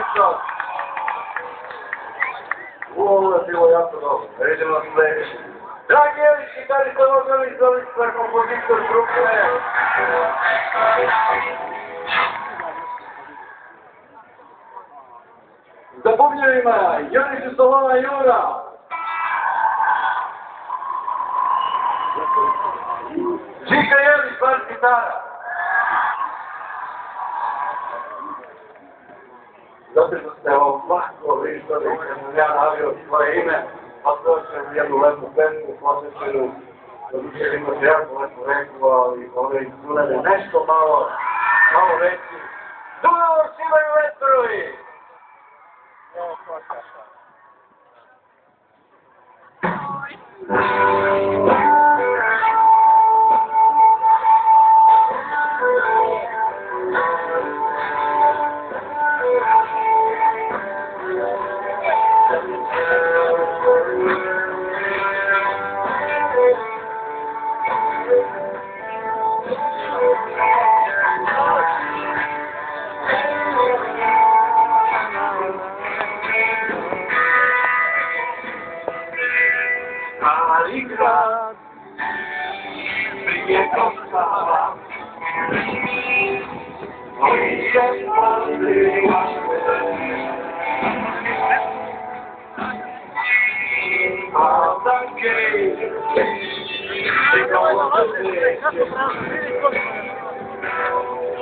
odlično. Ovo je bilo jako dobro. Ređemo sljedeći. Dragi Elić, gitarista vokalist, solista, kompozitor grupe. Za bubnjevima, Janiću Solana Jura. Žika Jelić, bas gitara. Zato što ste ovako, vidiš što sam ja navio svoje ime, pa slušam jednu lepu pesmu, posvećenu, doduše imate jako lepu reku, ali ove instrumene nešto malo reći. Dugo šivaju vetrovi! Stari grad, prije Kostava, je padrila a tanke,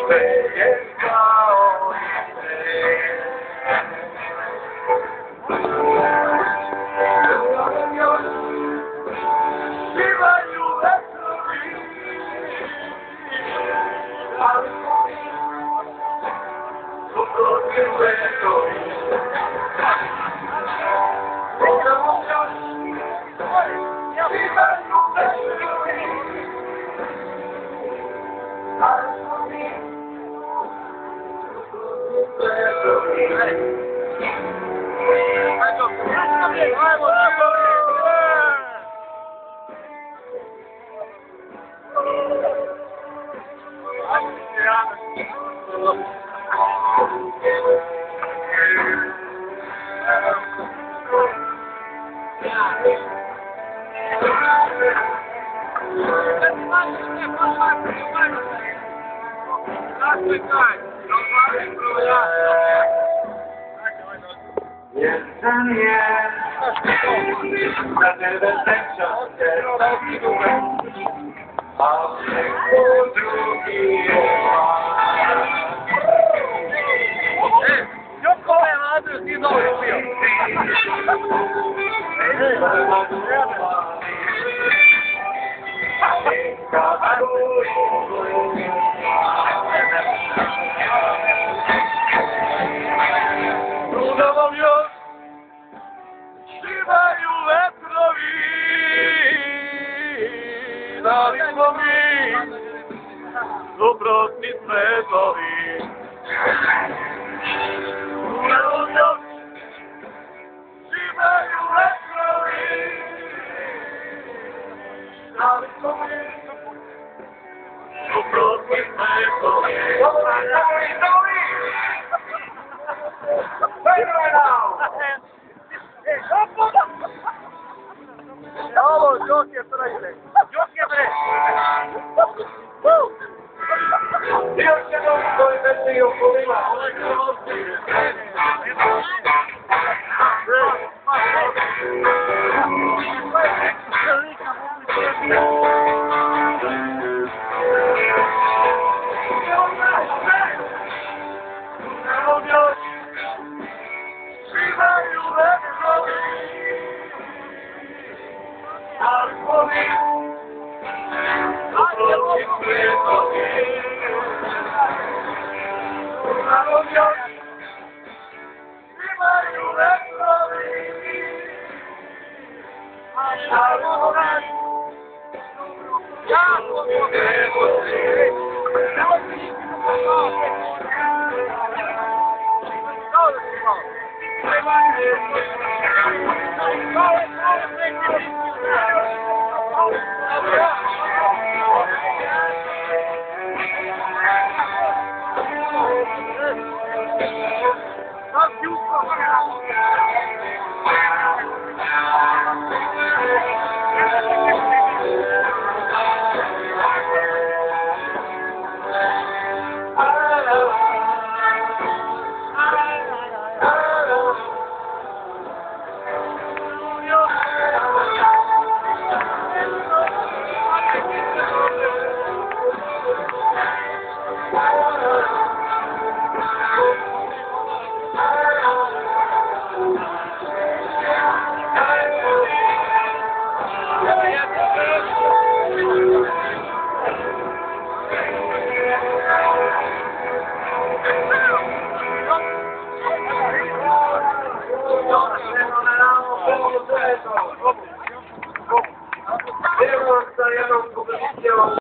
sve je kao Jestem za tebe sreća se a neko drugi je Joko je Andrew, ti dobro bio. Prugavam još, šivaju vetrovi, da li smo mi suprotni svetovi. Prugavam još, šivaju vetrovi, da li smo mi suprotni svetovi. Ovo, Jok je bre. Jok je bre. Dio će nam koji već i okolima. Come Devo stare a un competizione.